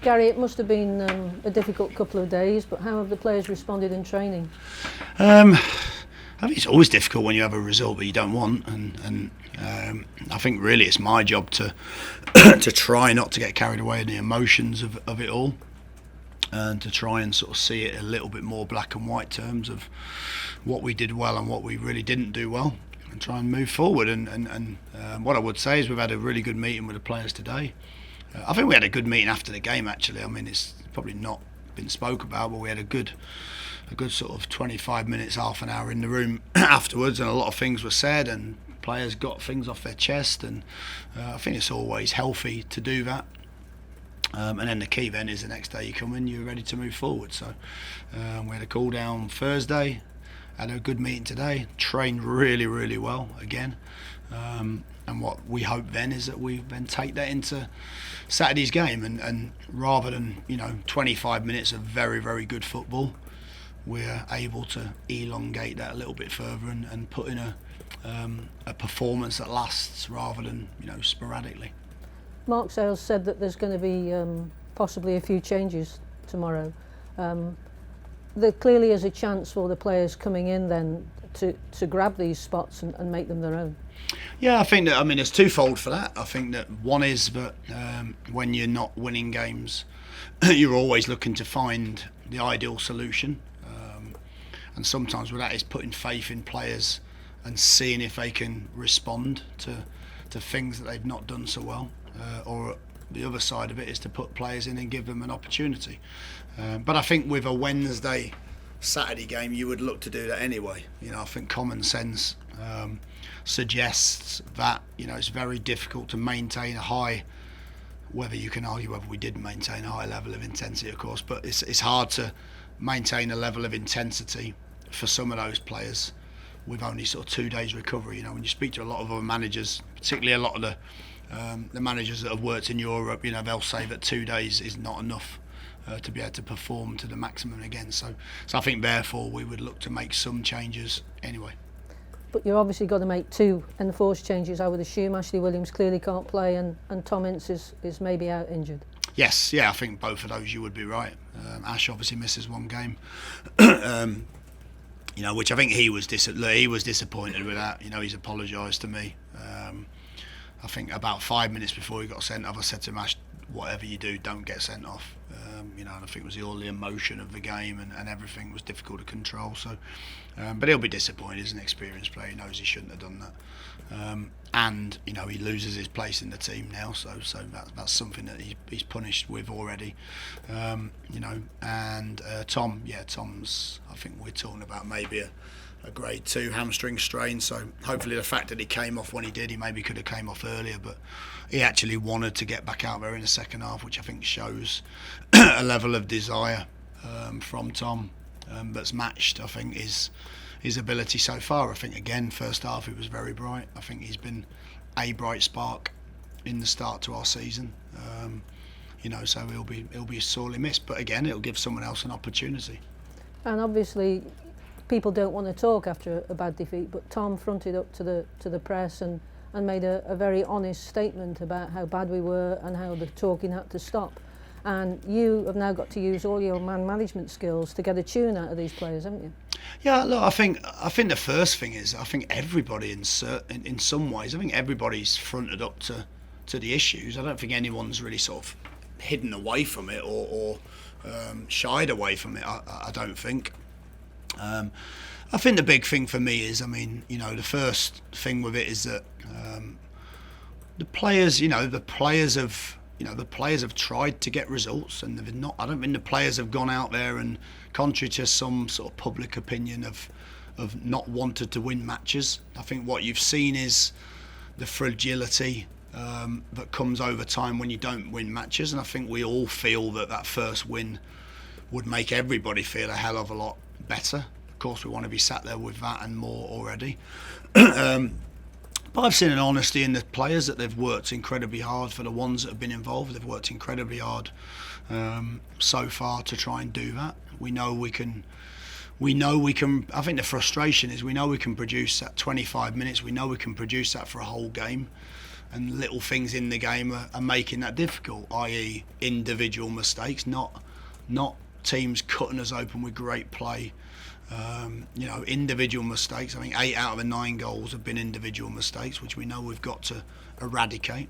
Gary, it must have been a difficult couple of days, but how have the players responded in training? I think it's always difficult when you have a result that you don't want, and I think really it's my job to to try not to get carried away in the emotions of it all, and to try and sort of see it a little bit more black and white terms of what we did well and what we really didn't do well, and try and move forward. And what I would say is we've had a really good meeting with the players today. I think we had a good meeting after the game, actually. I mean, it's probably not been spoke about, but we had a good sort of 25 minutes, half an hour in the room afterwards, and a lot of things were said and players got things off their chest, and I think it's always healthy to do that. And then the key then is the next day you come in, you're ready to move forward. So we had a call down Thursday, had a good meeting today, trained really, really well again. And what we hope then is that we then take that into Saturday's game, and rather than 25 minutes of very, very good football, we're able to elongate that a little bit further and put in a performance that lasts rather than sporadically. Mark Sales said that there's going to be possibly a few changes tomorrow. There clearly is a chance for the players coming in then to grab these spots and make them their own. Yeah, I think that, it's twofold for that. I think that one is that when you're not winning games, you're always looking to find the ideal solution. And sometimes with that is putting faith in players and seeing if they can respond to things that they've not done so well. Or the other side of it is to put players in and give them an opportunity. But I think with a Saturday game, you would look to do that anyway. I think common sense suggests that it's very difficult to maintain a high, whether you can argue whether we did maintain a high level of intensity, of course, but it's hard to maintain a level of intensity for some of those players with only sort of 2 days recovery. When you speak to a lot of other managers, particularly a lot of the managers that have worked in Europe, they'll say that 2 days is not enough to be able to perform to the maximum again. So I think therefore we would look to make some changes anyway. But you're obviously got to make two enforced changes, I would assume. Ashley Williams clearly can't play, and Tom Ince is maybe out injured. Yes, I think both of those you would be right. Ash obviously misses one game, which I think he was disappointed with that. He's apologised to me. I think about 5 minutes before he got sent off, I said to him, Ash, whatever you do, don't get sent off. And I think it was all the emotion of the game and everything was difficult to control. So, but he'll be disappointed. He's an experienced player. He knows he shouldn't have done that. And he loses his place in the team now. So that's something that he's punished with already. And Tom's. I think we're talking about maybe a grade 2 hamstring strain, so hopefully the fact that he came off when he did, he maybe could have came off earlier, but he actually wanted to get back out there in the second half, which I think shows a level of desire from Tom that's matched, I think, his ability so far. I think again, first half he was very bright. I think he's been a bright spark in the start to our season. So he'll be sorely missed, but again it'll give someone else an opportunity. And obviously people don't want to talk after a bad defeat, but Tom fronted up to the press and made a very honest statement about how bad we were and how the talking had to stop. And you have now got to use all your man management skills to get a tune out of these players, haven't you? Yeah, look, I think the first thing is I think everybody in some ways, I think everybody's fronted up to the issues. I don't think anyone's really sort of hidden away from it or shied away from it. I don't think. I think the big thing for me is, the first thing with it is that the players have tried to get results, and they've not. I don't think the players have gone out there and, contrary to some sort of public opinion, of not wanted to win matches. I think what you've seen is the fragility that comes over time when you don't win matches, and I think we all feel that first win would make everybody feel a hell of a lot better. Of course, we want to be sat there with that and more already. But I've seen an honesty in the players that they've worked incredibly hard. For the ones that have been involved, they've worked incredibly hard so far to try and do that. We know we can. I think the frustration is we know we can produce that 25 minutes. We know we can produce that for a whole game. and little things in the game are making that difficult, i.e. individual mistakes, not teams cutting us open with great play. Individual mistakes. I think 8 out of the 9 goals have been individual mistakes, which we know we've got to eradicate.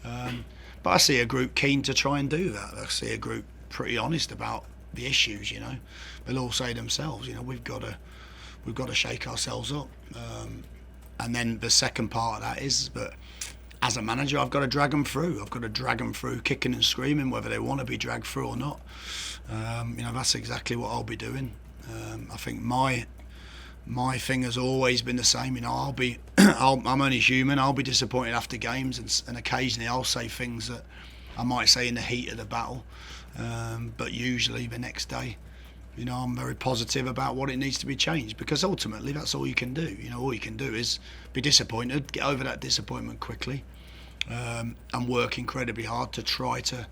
But I see a group keen to try and do that. I see a group pretty honest about the issues. They'll all say themselves, we've got to shake ourselves up. And then the second part of that is that as a manager, I've got to drag them through. I've got to drag them through, kicking and screaming, whether they want to be dragged through or not. That's exactly what I'll be doing. I think my thing has always been the same. I'm only human. I'll be disappointed after games, and occasionally I'll say things that I might say in the heat of the battle. But usually the next day, I'm very positive about what it needs to be changed, because ultimately that's all you can do. All you can do is be disappointed, get over that disappointment quickly, and work incredibly hard to try to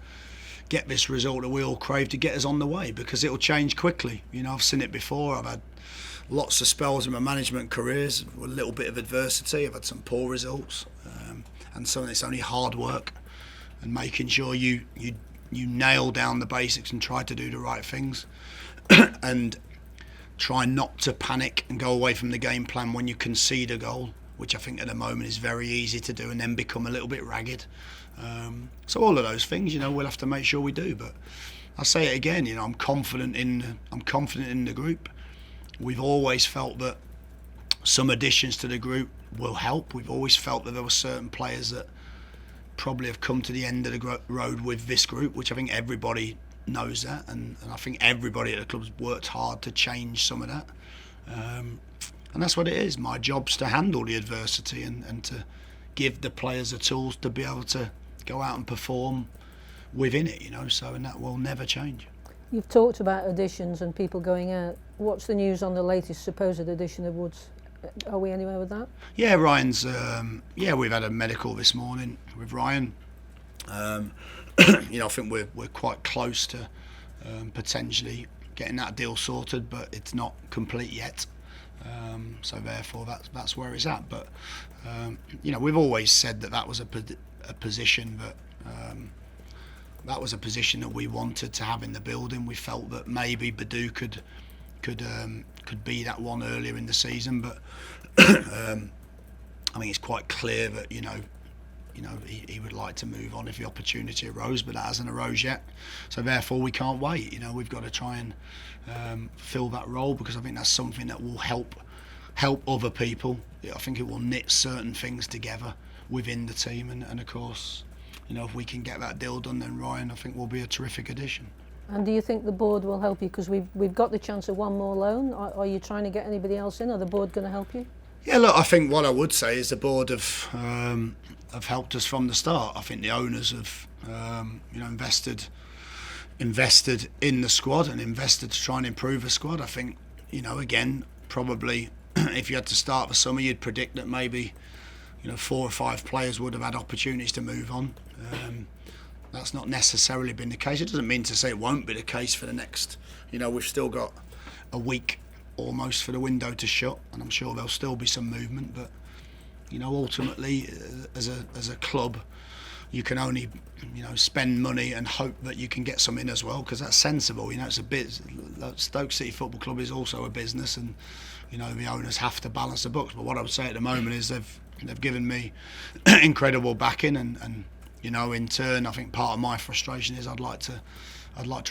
get this result that we all crave to get us on the way, because it'll change quickly. I've seen it before. I've had lots of spells in my management careers with a little bit of adversity. I've had some poor results, and some of it's only hard work and making sure you nail down the basics and try to do the right things and try not to panic and go away from the game plan when you concede a goal, which I think at the moment is very easy to do, and then become a little bit ragged. So all of those things, we'll have to make sure we do. But I say it again, I'm confident in the group. We've always felt that some additions to the group will help. We've always felt that there were certain players that probably have come to the end of the road with this group, which I think everybody knows that, and I think everybody at the club's worked hard to change some of that. And that's what it is. My job's to handle the adversity and to give the players the tools to be able to go out and perform within it, and that will never change. You've talked about additions and people going out. What's the news on the latest supposed addition of Woods? Are we anywhere with that? Yeah, Ryan's. We've had a medical this morning with Ryan. I think we're quite close to potentially getting that deal sorted, but it's not complete yet. So therefore, that's where it's at. But we've always said that was a position that. That was a position that we wanted to have in the building. We felt that maybe Badu could be that one earlier in the season, but I think it's quite clear that he would like to move on if the opportunity arose, but that hasn't arose yet. So therefore, we can't wait. We've got to try and fill that role, because I think that's something that will help other people. I think it will knit certain things together within the team, and of course. If we can get that deal done, then Ryan, I think, will be a terrific addition. And do you think the board will help you? Because we've got the chance of one more loan. Are you trying to get anybody else in? Are the board going to help you? Yeah, look, I think what I would say is the board have helped us from the start. I think the owners have invested in the squad and invested to try and improve the squad. I think, again, probably if you had to start the summer, you'd predict that maybe 4 or 5 players would have had opportunities to move on. That's not necessarily been the case. It doesn't mean to say it won't be the case for the next. We've still got a week almost for the window to shut, and I'm sure there'll still be some movement. But ultimately, as a club, you can only spend money and hope that you can get some in as well, because that's sensible. It's a bit. Stoke City Football Club is also a business, and the owners have to balance the books. But what I would say at the moment is they've given me incredible backing, and in turn, I think part of my frustration is I'd like to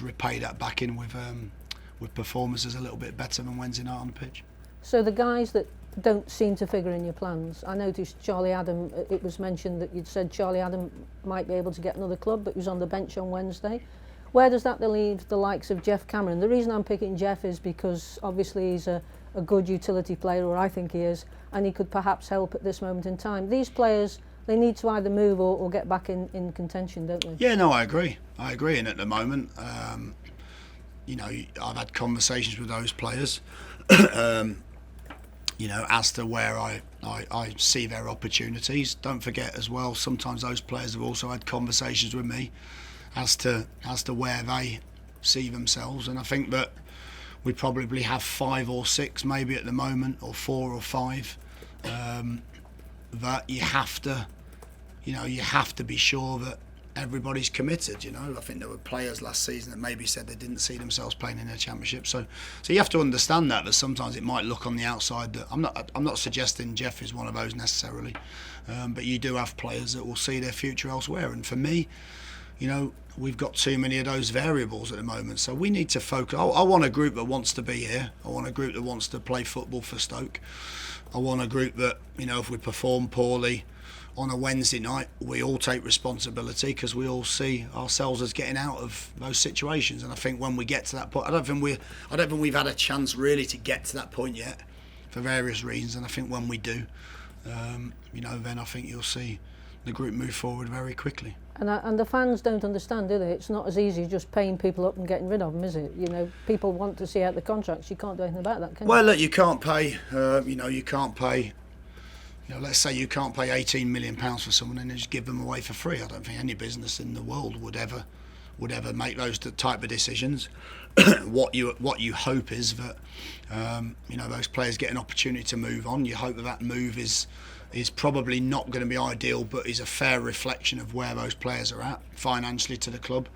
repay that backing with performances a little bit better than Wednesday night on the pitch. So the guys that don't seem to figure in your plans, I noticed Charlie Adam. It was mentioned that you'd said Charlie Adam might be able to get another club, but he was on the bench on Wednesday. Where does that leave the likes of Jeff Cameron? The reason I'm picking Jeff is because obviously he's a good utility player, or I think he is, and he could perhaps help at this moment in time. These players, they need to either move or get back in contention, don't they? Yeah, no, I agree. And at the moment, I've had conversations with those players, as to where I see their opportunities. Don't forget as well, sometimes those players have also had conversations with me as to where they see themselves, and I think that we probably have 5 or 6 maybe at the moment, or 4 or 5, that you have to you have to be sure that everybody's committed. I think there were players last season that maybe said they didn't see themselves playing in a championship. So you have to understand that sometimes it might look on the outside that I'm not suggesting Jeff is one of those necessarily, but you do have players that will see their future elsewhere. And for me, we've got too many of those variables at the moment. So we need to focus. I want a group that wants to be here. I want a group that wants to play football for Stoke. I want a group that, if we perform poorly on a Wednesday night, we all take responsibility because we all see ourselves as getting out of those situations. And I think when we get to that point, I don't think we've had a chance really to get to that point yet, for various reasons. And I think when we do, then I think you'll see the group move forward very quickly. And the fans don't understand, do they? It's not as easy as just paying people up and getting rid of them, is it? People want to see out the contracts. You can't do anything about that, can you? Well, look, you can't pay. You can't pay. Let's say you can't pay £18 million for someone and then just give them away for free. I don't think any business in the world would ever make those type of decisions. What you hope is that those players get an opportunity to move on. You hope that move is probably not going to be ideal, but is a fair reflection of where those players are at financially to the club.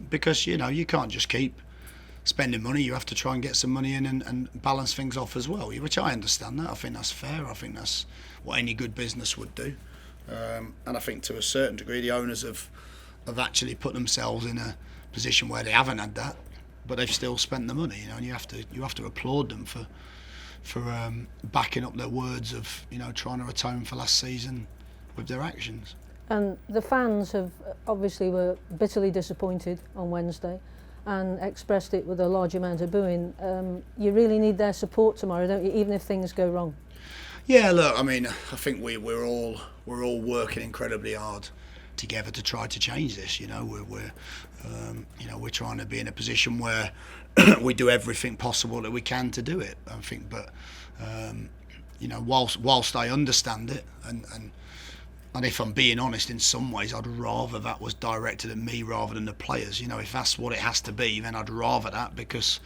Because you can't just keep spending money. You have to try and get some money in and balance things off as well, which I understand that. I think that's fair. I think that's what any good business would do. And I think to a certain degree the owners have actually put themselves in a position where they haven't had that, but they've still spent the money, and you have to applaud them for backing up their words of trying to atone for last season with their actions. And the fans obviously were bitterly disappointed on Wednesday and expressed it with a large amount of booing. You really need their support tomorrow, don't you, even if things go wrong? Yeah, look, I mean, I think we're all working incredibly hard together to try to change this. We're trying to be in a position where we do everything possible that we can to do it. I think, but whilst I understand it, and if I'm being honest, in some ways, I'd rather that was directed at me rather than the players. If that's what it has to be, then I'd rather that, because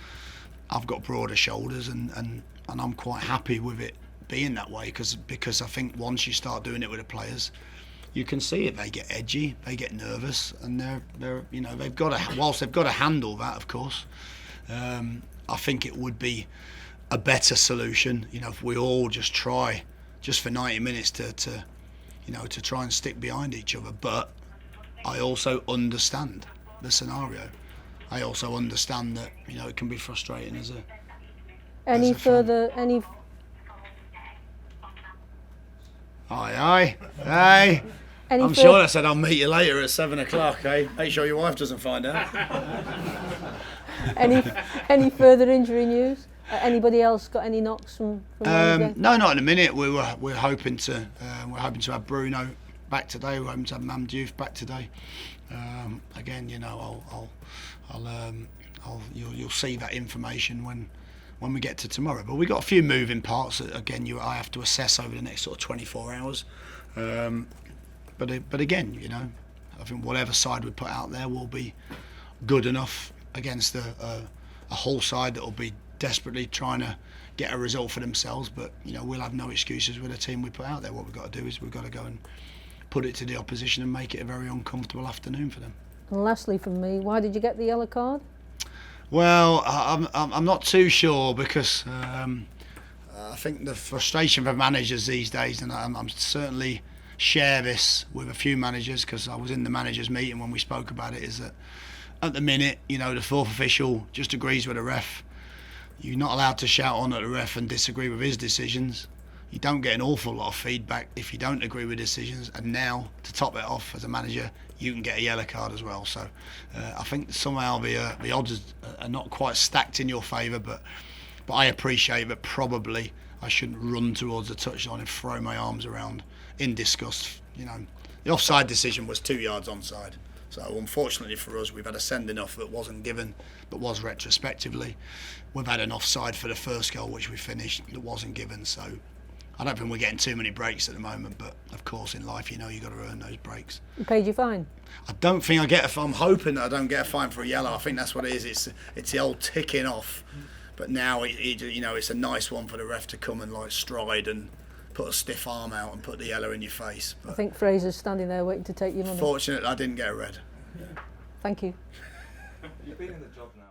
I've got broader shoulders and I'm quite happy with it being that way. Because I think once you start doing it with the players, you can see it. They get edgy, they get nervous, and whilst they've got to handle that, of course. I think it would be a better solution, if we all just try, just for 90 minutes to try and stick behind each other. But I also understand the scenario. I also understand that it can be frustrating as a. Any further? Aye. I'm sure I said I'll meet you later at 7 o'clock. Make sure your wife doesn't find out. Any further injury news? Anybody else got any knocks from Wednesday? No, not in a minute. We're hoping to have Bruno back today. We're hoping to have Mamdouth back today. Again, you'll see that information when we get to tomorrow. But we've got a few moving parts that I have to assess over the next sort of 24 hours. But again, I think whatever side we put out there will be good enough against a whole side that will be desperately trying to get a result for themselves. But we'll have no excuses with the team we put out there. What we've got to do is we've got to go and put it to the opposition and make it a very uncomfortable afternoon for them. And lastly from me, why did you get the yellow card? Well, I'm not too sure, because I think the frustration for managers these days, and I'm certainly share this with a few managers, because I was in the managers meeting when we spoke about it, is that at the minute, the fourth official just agrees with the ref. You're not allowed to shout on at the ref and disagree with his decisions. You don't get an awful lot of feedback if you don't agree with decisions, and now, to top it off, as a manager, you can get a yellow card as well. So I think somehow the odds are not quite stacked in your favour, but I appreciate that probably I shouldn't run towards the touchline and throw my arms around in disgust. The offside decision was 2 yards onside. So unfortunately for us, we've had a sending off that wasn't given, but was retrospectively. We've had an offside for the first goal, which we finished, that wasn't given. So I don't think we're getting too many breaks at the moment, but of course in life, you've got to earn those breaks. You paid your fine? I don't think I get I'm hoping that I don't get a fine for a yellow. I think that's what it is. It's the old ticking off. But now it's a nice one for the ref to come and stride and put a stiff arm out and put the yellow in your face. I think Fraser's standing there waiting to take your money. Fortunately, I didn't get a red. Thank you. You've been in the job now.